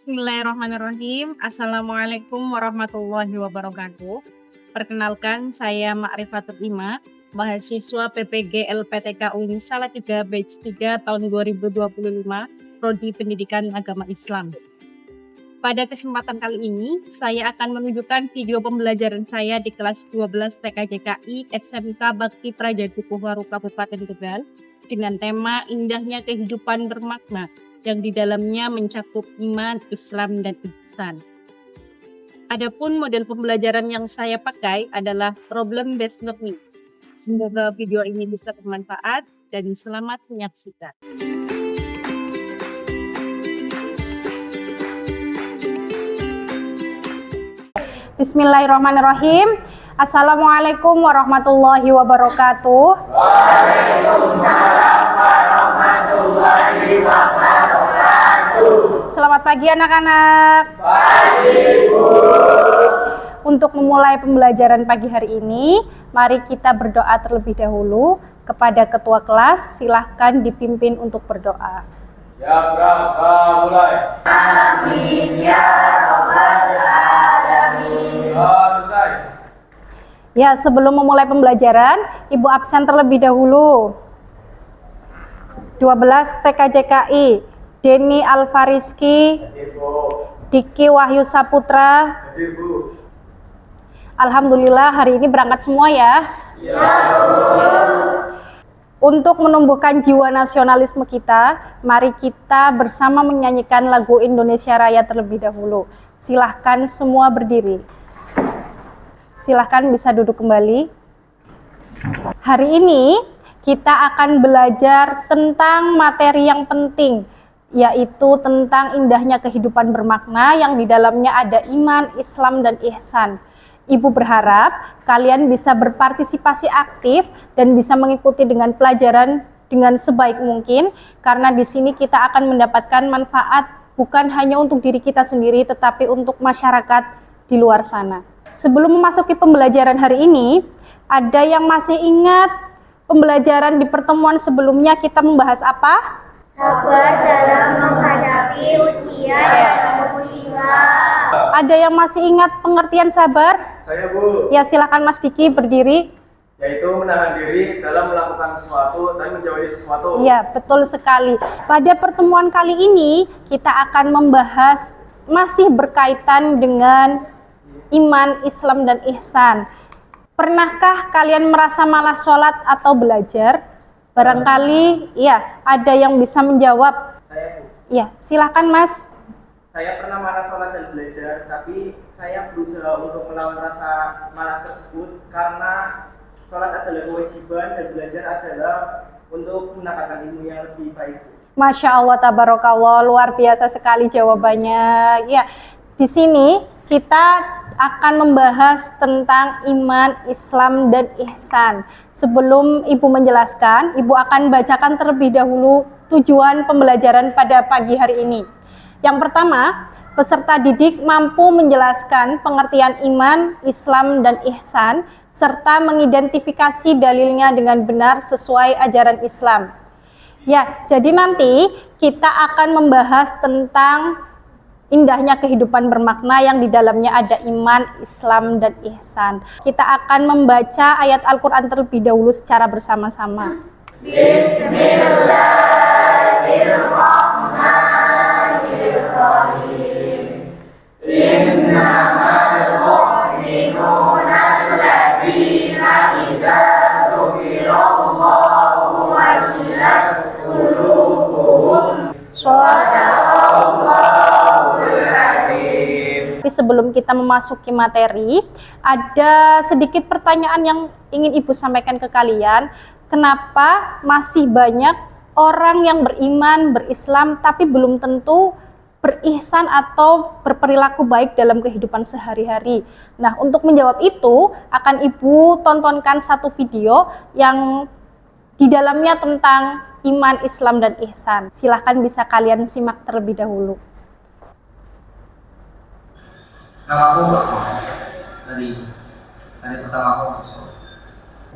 Bismillahirrahmanirrahim. Assalamualaikum warahmatullahi wabarakatuh. Perkenalkan, saya Ma'rifatul Ima, mahasiswa PPG LPTK UIN Salatiga Batch 3 tahun 2025, Prodi Pendidikan Agama Islam. Pada kesempatan kali ini, saya akan menunjukkan video pembelajaran saya di kelas 12 TKJKI SMK Bakti Prajadukuhwaru Kabupaten Tegal dengan tema Indahnya Kehidupan Bermakna, yang di dalamnya mencakup iman, Islam, dan ihsan. Adapun model pembelajaran yang saya pakai adalah problem based learning. Semoga video ini bisa bermanfaat dan selamat menyaksikan. Bismillahirrahmanirrahim. Assalamualaikum warahmatullahi wabarakatuh. Waalaikumsalam warahmatullahi wabarakatuh. Selamat pagi anak-anak. Pagi, Bu. Untuk memulai pembelajaran pagi hari ini, mari kita berdoa terlebih dahulu. Kepada ketua kelas, silahkan dipimpin untuk berdoa. Ya Rabba, mulai. Amin ya rabbal alamin. Selesai. Ya, sebelum memulai pembelajaran, Ibu absen terlebih dahulu. 12 TKJKI, Denny Alfariski, Hadir, Bu. Diki Wahyu Saputra. Hadir, Bu. Alhamdulillah hari ini berangkat semua ya. Ya, Untuk menumbuhkan jiwa nasionalisme kita, mari kita bersama menyanyikan lagu Indonesia Raya terlebih dahulu. Silahkan semua berdiri. Silahkan bisa duduk kembali. Hari ini kita akan belajar tentang materi yang penting, yaitu tentang indahnya kehidupan bermakna yang di dalamnya ada iman, Islam, dan ihsan. Ibu berharap kalian bisa berpartisipasi aktif dan bisa mengikuti dengan pelajaran dengan sebaik mungkin, karena di sini kita akan mendapatkan manfaat bukan hanya untuk diri kita sendiri, tetapi untuk masyarakat di luar sana. Sebelum memasuki pembelajaran hari ini, ada yang masih ingat pembelajaran di pertemuan sebelumnya kita membahas apa? Sabar dalam menghadapi ujian dan musibah. Ada yang masih ingat pengertian sabar? saya, Bu. Ya, silakan Mas Diki berdiri. Yaitu menahan diri dalam melakukan sesuatu dan menjauhi sesuatu. Ya, betul sekali. Pada pertemuan kali ini, kita akan membahas masih berkaitan dengan iman, Islam, dan ihsan. Pernahkah kalian merasa malas sholat atau belajar? Barangkali, ya, ada yang bisa menjawab. Saya, Bu. Ya, silakan Mas. Saya pernah malas sholat dan belajar, tapi saya berusaha untuk melawan rasa malas tersebut karena sholat adalah kewajiban dan belajar adalah untuk mendapatkan ilmu yang lebih baik. Masya Allah, tabarakallah, luar biasa sekali jawabannya. Ya, di sini kita akan membahas tentang iman, Islam, dan ihsan. Sebelum Ibu menjelaskan, Ibu akan bacakan terlebih dahulu tujuan pembelajaran pada pagi hari ini. Yang pertama, peserta didik mampu menjelaskan pengertian iman, Islam, dan ihsan, serta mengidentifikasi dalilnya dengan benar sesuai ajaran Islam. Ya, jadi nanti kita akan membahas tentang indahnya kehidupan bermakna yang di dalamnya ada iman, Islam, dan ihsan. Kita akan membaca ayat Al-Quran terlebih dahulu secara bersama-sama. Bismillahirrahmanirrahim. Innamal mu'minuna alladzina idza dzukirallahu wajilat qulubuhum. Shadaqallahul adzim. Sebelum kita memasuki materi, ada sedikit pertanyaan yang ingin Ibu sampaikan ke kalian. Kenapa masih banyak orang yang beriman, berislam, tapi belum tentu berihsan atau berperilaku baik dalam kehidupan sehari-hari? Nah, untuk menjawab itu, akan Ibu tontonkan satu video yang di dalamnya tentang iman, Islam, dan ihsan. Silahkan bisa kalian simak terlebih dahulu. Nama aku Mbak Muhammad. Dari pertama aku masuk sekolah.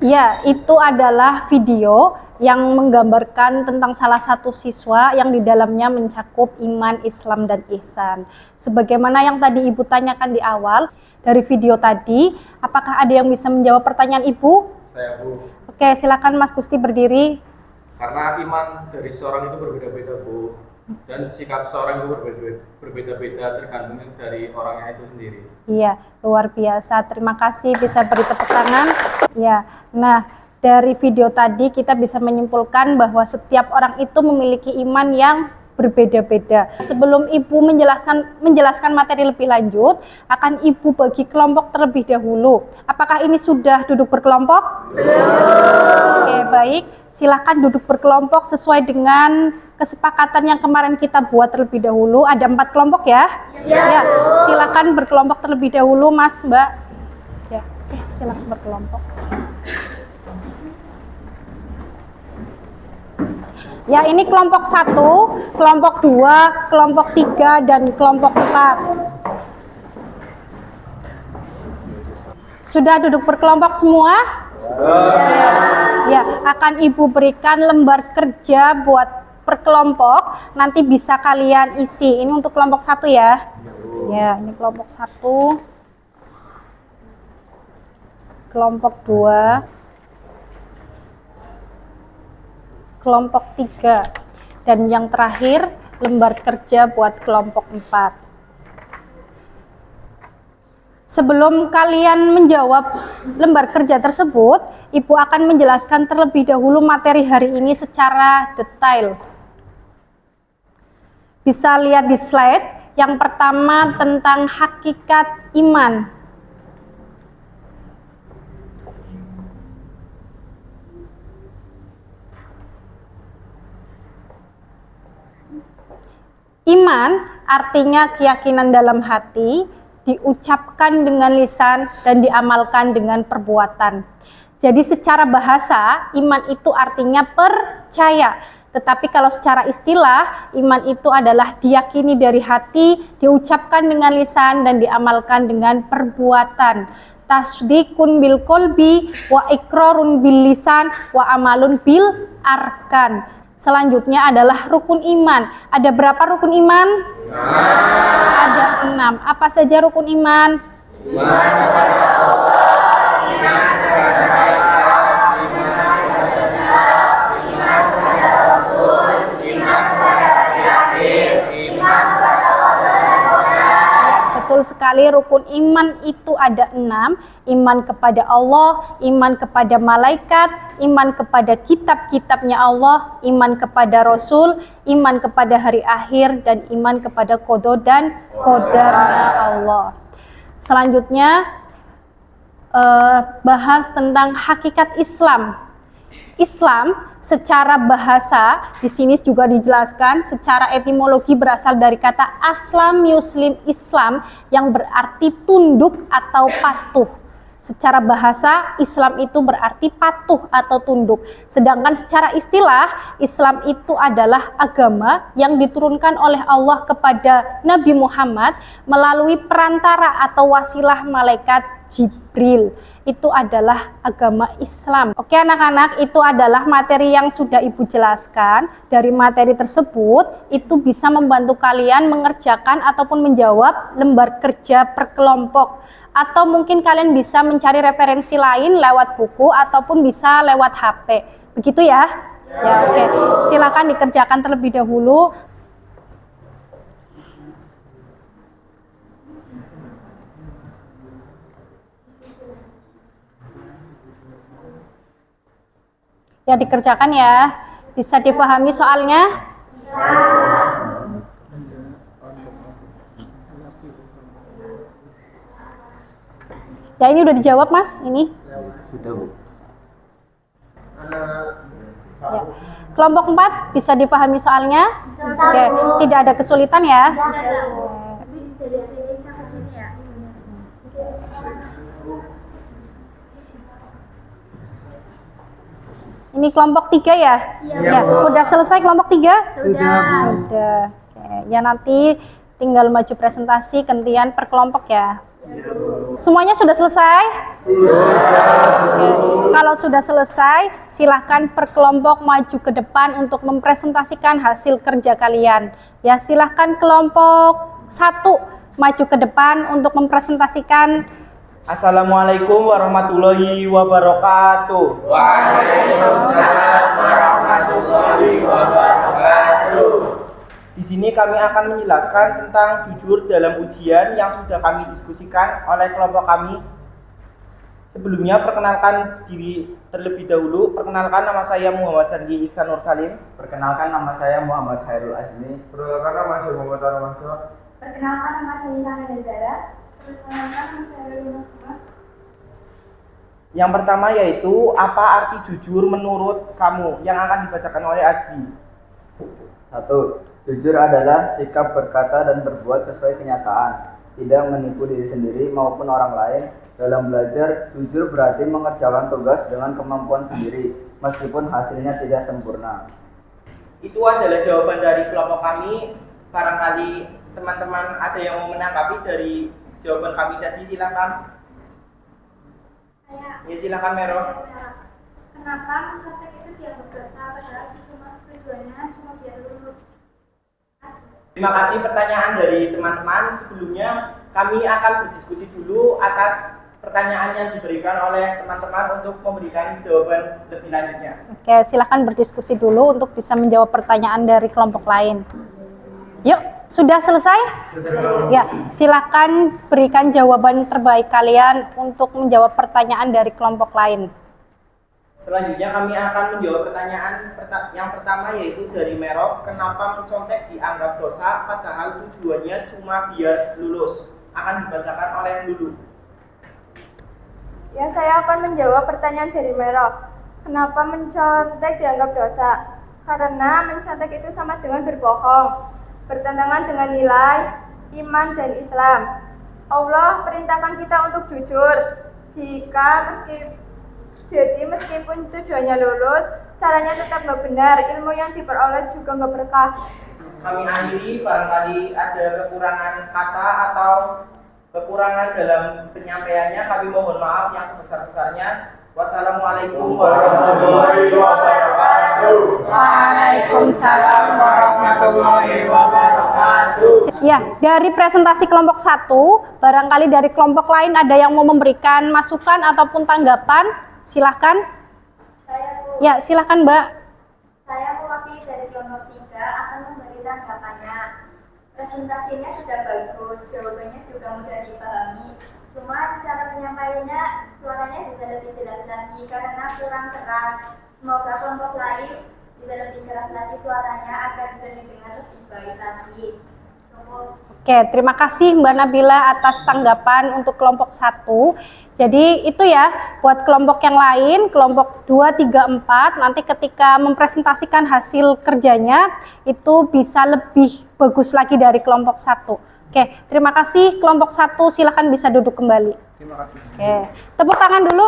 Ya, itu adalah video yang menggambarkan tentang salah satu siswa yang di dalamnya mencakup iman, Islam, dan ihsan. Sebagaimana yang tadi Ibu tanyakan di awal, dari video tadi, apakah ada yang bisa menjawab pertanyaan Ibu? Saya, Bu. Oke, silakan Mas Gusti berdiri. Karena iman dari seorang itu berbeda-beda, Bu. Dan sikap seorang itu berbeda-beda tergantung dari orangnya itu sendiri. Iya, luar biasa. Terima kasih, bisa beri tepuk tangan. Ya, nah dari video tadi kita bisa menyimpulkan bahwa setiap orang itu memiliki iman yang berbeda-beda. Sebelum Ibu menjelaskan materi lebih lanjut, akan Ibu bagi kelompok terlebih dahulu. Apakah ini sudah duduk berkelompok? Belum. Oke, baik. Silakan duduk berkelompok sesuai dengan kesepakatan yang kemarin kita buat terlebih dahulu. Ada 4 kelompok ya? Ya. Silakan berkelompok terlebih dahulu, Mas, Mbak. Ya, oke, silakan berkelompok. Ya, ini kelompok 1, kelompok 2, kelompok 3, dan kelompok 4. Sudah duduk berkelompok semua? Ya, akan Ibu berikan lembar kerja buat per kelompok, nanti bisa kalian isi. Ini untuk kelompok 1 ya. Ya, ini kelompok 1. Kelompok 2. Kelompok 3. Dan yang terakhir, lembar kerja buat kelompok 4. Sebelum kalian menjawab lembar kerja tersebut, Ibu akan menjelaskan terlebih dahulu materi hari ini secara detail. Bisa lihat di slide. Yang pertama tentang hakikat iman. Iman artinya keyakinan dalam hati, diucapkan dengan lisan dan diamalkan dengan perbuatan. Jadi secara bahasa, iman itu artinya percaya. Tetapi kalau secara istilah, iman itu adalah diyakini dari hati, diucapkan dengan lisan dan diamalkan dengan perbuatan. Tasdikun bil kolbi, wa ikrarun bil lisan, wa amalun bil arkan. Selanjutnya adalah rukun iman. Ada berapa rukun iman? Ada 6. Apa saja rukun iman? Iman kepada Allah, iman kepada malaikat, iman kepada kitab, iman kepada Rasul, iman kepada hari akhir, iman kepada qadar dan qadar. Betul sekali, rukun iman itu ada 6. Iman kepada Allah, iman kepada malaikat, iman kepada kitab-kitabnya Allah, iman kepada Rasul, iman kepada hari akhir, dan iman kepada qada dan qadarnya Allah. Selanjutnya bahas tentang hakikat Islam. Islam secara bahasa di sini juga dijelaskan, secara etimologi berasal dari kata aslam yuslim Islam yang berarti tunduk atau patuh. Secara bahasa, Islam itu berarti patuh atau tunduk. Sedangkan secara istilah, Islam itu adalah agama yang diturunkan oleh Allah kepada Nabi Muhammad melalui perantara atau wasilah malaikat Jibril. Itu adalah agama Islam. Oke anak-anak, itu adalah materi yang sudah Ibu jelaskan. Dari materi tersebut, itu bisa membantu kalian mengerjakan ataupun menjawab lembar kerja per kelompok. Atau mungkin kalian bisa mencari referensi lain lewat buku ataupun bisa lewat HP. Begitu ya? Ya, oke. Silakan dikerjakan terlebih dahulu. Ya, dikerjakan ya. Bisa dipahami soalnya? Ya, ini udah dijawab, Mas. Ini. Sudah, Bu. Ya. Kelompok 4 bisa dipahami soalnya? Oke, tidak ada kesulitan ya? Ini kelompok 3 ya? Ya, udah selesai kelompok 3? Sudah. Oke, ya nanti tinggal maju presentasi gantian per kelompok ya. Semuanya sudah selesai? Oke. Kalau sudah selesai, silahkan per kelompok maju ke depan untuk mempresentasikan hasil kerja kalian. Ya, silahkan kelompok 1 maju ke depan untuk mempresentasikan. Assalamualaikum warahmatullahi wabarakatuh. Waalaikumsalam warahmatullahi wabarakatuh. Di sini kami akan menjelaskan tentang jujur dalam ujian yang sudah kami diskusikan oleh kelompok kami. Sebelumnya perkenalkan diri terlebih dahulu. Perkenalkan, nama saya Muhammad Sandi Iksan Nur Salim. Perkenalkan, nama saya Muhammad Hairul Azmi. Perkenalkan, nama saya Muhammad Armansyah. Perkenalkan, nama saya Nana Nazara. Perkenalkan, nama saya Luna Suma. Yang pertama yaitu apa arti jujur menurut kamu yang akan dibacakan oleh Asbi. 1. Jujur adalah sikap berkata dan berbuat sesuai kenyataan, tidak menipu diri sendiri maupun orang lain. Dalam belajar, jujur berarti mengerjakan tugas dengan kemampuan sendiri, meskipun hasilnya tidak sempurna. Itu adalah jawaban dari kelompok kami. Barangkali teman-teman ada yang mau menanggapi dari jawaban kami tadi, silakan. Ya, silakan Mero. Kenapa mencontek itu dianggap dosa padahal tujuannya cuma biar lulus? Terima kasih pertanyaan dari teman-teman. Sebelumnya kami akan berdiskusi dulu atas pertanyaan yang diberikan oleh teman-teman untuk memberikan jawaban lebih lanjutnya. Oke, silahkan berdiskusi dulu untuk bisa menjawab pertanyaan dari kelompok lain. Yuk, sudah selesai? Ya, silakan berikan jawaban terbaik kalian untuk menjawab pertanyaan dari kelompok lain. Selanjutnya kami akan menjawab pertanyaan yang pertama, yaitu dari Merok. Kenapa mencontek dianggap dosa padahal tujuannya cuma biar lulus? Akan dibacakan oleh Lulu. Ya, saya akan menjawab pertanyaan dari Merok. Kenapa mencontek dianggap dosa? Karena mencontek itu sama dengan berbohong, bertentangan dengan nilai, iman, dan Islam. Allah perintahkan kita untuk jujur. Meskipun tujuannya lulus, caranya tetap nggak benar, ilmu yang diperoleh juga nggak berkah. Kami akhiri, barangkali ada kekurangan kata atau kekurangan dalam penyampaiannya, kami mohon maaf yang sebesar-besarnya. Wassalamualaikum warahmatullahi wabarakatuh. Waalaikumsalam warahmatullahi wabarakatuh. Ya, dari presentasi kelompok 1, barangkali dari kelompok lain ada yang mau memberikan masukan ataupun tanggapan, silahkan. Ya, silahkan Mbak. Saya mewakili dari kelompok 3 akan memberi tanggapannya. Presentasinya sudah bagus, jawabannya juga mudah dipahami. Cuma cara penyampaiannya, suaranya bisa lebih jelas lagi karena kurang keras. Semoga kelompok lain bisa lebih keras lagi suaranya agar bisa didengar lebih baik lagi. Oke, terima kasih Mbak Nabila atas tanggapan untuk kelompok 1. Jadi itu ya, buat kelompok yang lain, kelompok 2, 3, 4, nanti ketika mempresentasikan hasil kerjanya, itu bisa lebih bagus lagi dari kelompok 1. Oke, terima kasih kelompok 1, silakan bisa duduk kembali. Terima kasih. Oke, tepuk tangan dulu.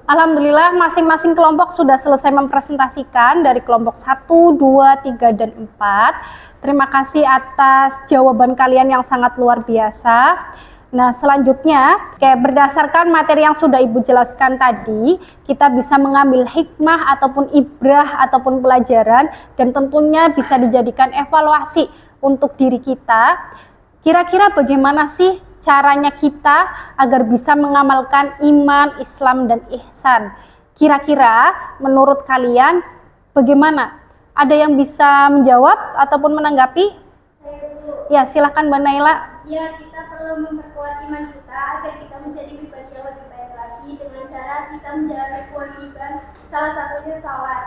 Alhamdulillah masing-masing kelompok sudah selesai mempresentasikan dari kelompok 1, 2, 3, dan 4. Terima kasih atas jawaban kalian yang sangat luar biasa. Nah, selanjutnya, berdasarkan materi yang sudah Ibu jelaskan tadi, kita bisa mengambil hikmah ataupun ibrah ataupun pelajaran dan tentunya bisa dijadikan evaluasi untuk diri kita. Kira-kira bagaimana sih caranya kita agar bisa mengamalkan iman, Islam, dan ihsan? Kira-kira menurut kalian bagaimana? Ada yang bisa menjawab ataupun menanggapi? Ya, silakan Mbak Naila. Ya, kita perlu memperkuat iman kita agar kita menjadi pribadi yang lebih baik lagi dengan cara kita menjalani kewajiban, salah satunya salat,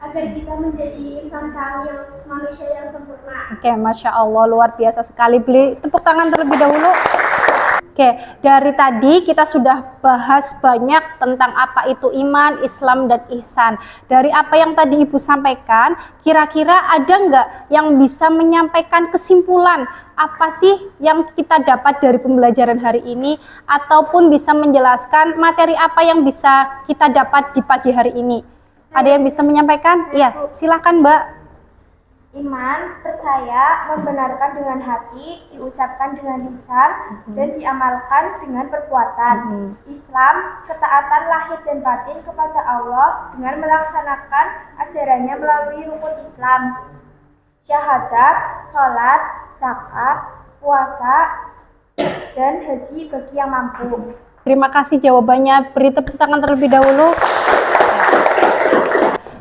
agar kita menjadi insan kamil, manusia yang sempurna. Oke, Masya Allah, luar biasa sekali. Beli tepuk tangan terlebih dahulu. Oke, dari tadi kita sudah bahas banyak tentang apa itu iman, Islam, dan ihsan. Dari apa yang tadi Ibu sampaikan, kira-kira ada nggak yang bisa menyampaikan kesimpulan apa sih yang kita dapat dari pembelajaran hari ini, ataupun bisa menjelaskan materi apa yang bisa kita dapat di pagi hari ini? Ada yang bisa menyampaikan? Iya, silakan Mbak. Iman, percaya, membenarkan dengan hati, diucapkan dengan lisan, dan diamalkan dengan perbuatan. Islam, ketaatan lahir dan batin kepada Allah dengan melaksanakan ajarannya melalui rukun Islam. Syahadat, sholat, zakat, puasa, dan haji bagi yang mampu. Terima kasih jawabannya. Beri tepuk tangan terlebih dahulu.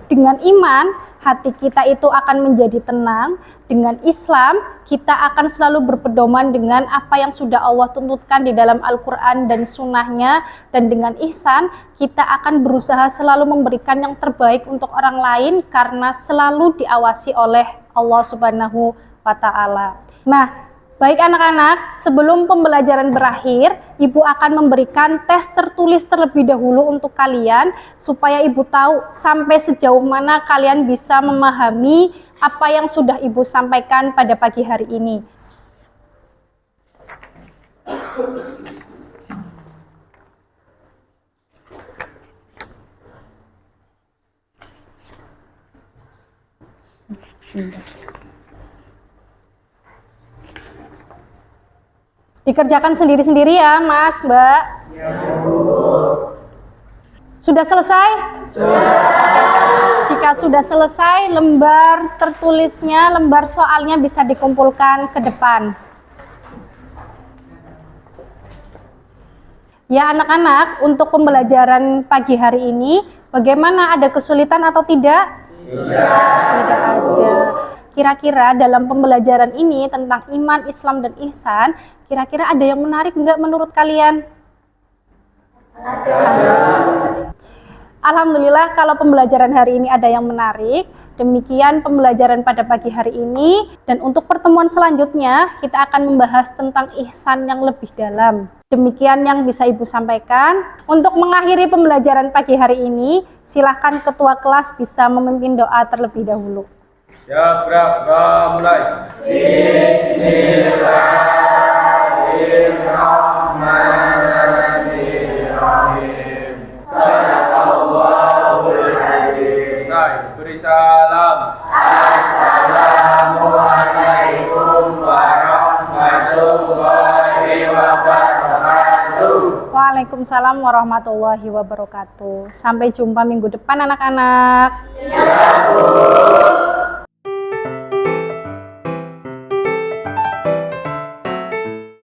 Dengan iman, hati kita itu akan menjadi tenang. Dengan Islam, kita akan selalu berpedoman dengan apa yang sudah Allah tuntutkan di dalam Al-Quran dan Sunnahnya. Dan dengan ihsan, kita akan berusaha selalu memberikan yang terbaik untuk orang lain karena selalu diawasi oleh Allah Subhanahu wa Ta'ala. Nah, baik anak-anak, sebelum pembelajaran berakhir, Ibu akan memberikan tes tertulis terlebih dahulu untuk kalian supaya Ibu tahu sampai sejauh mana kalian bisa memahami apa yang sudah Ibu sampaikan pada pagi hari ini. Dikerjakan sendiri-sendiri ya, Mas, Mbak. Ya, Bu. Sudah selesai? Sudah. Jika sudah selesai, lembar tertulisnya, lembar soalnya bisa dikumpulkan ke depan. Ya, anak-anak, untuk pembelajaran pagi hari ini, bagaimana? Ada kesulitan atau tidak? Tidak ada. Kira-kira dalam pembelajaran ini tentang iman, Islam, dan ihsan, kira-kira ada yang menarik nggak menurut kalian? Ada. Alhamdulillah kalau pembelajaran hari ini ada yang menarik. Demikian pembelajaran pada pagi hari ini. Dan untuk pertemuan selanjutnya, kita akan membahas tentang ihsan yang lebih dalam. Demikian yang bisa Ibu sampaikan. Untuk mengakhiri pembelajaran pagi hari ini, silahkan ketua kelas bisa memimpin doa terlebih dahulu. Ya, mulai. Bismillahirrahmanirrahim. Sadaqallahul adzim. Saya beri salam. Assalamualaikum warahmatullahi wabarakatuh. Waalaikumsalam warahmatullahi wabarakatuh. Sampai jumpa minggu depan anak-anak. Ya, Bu.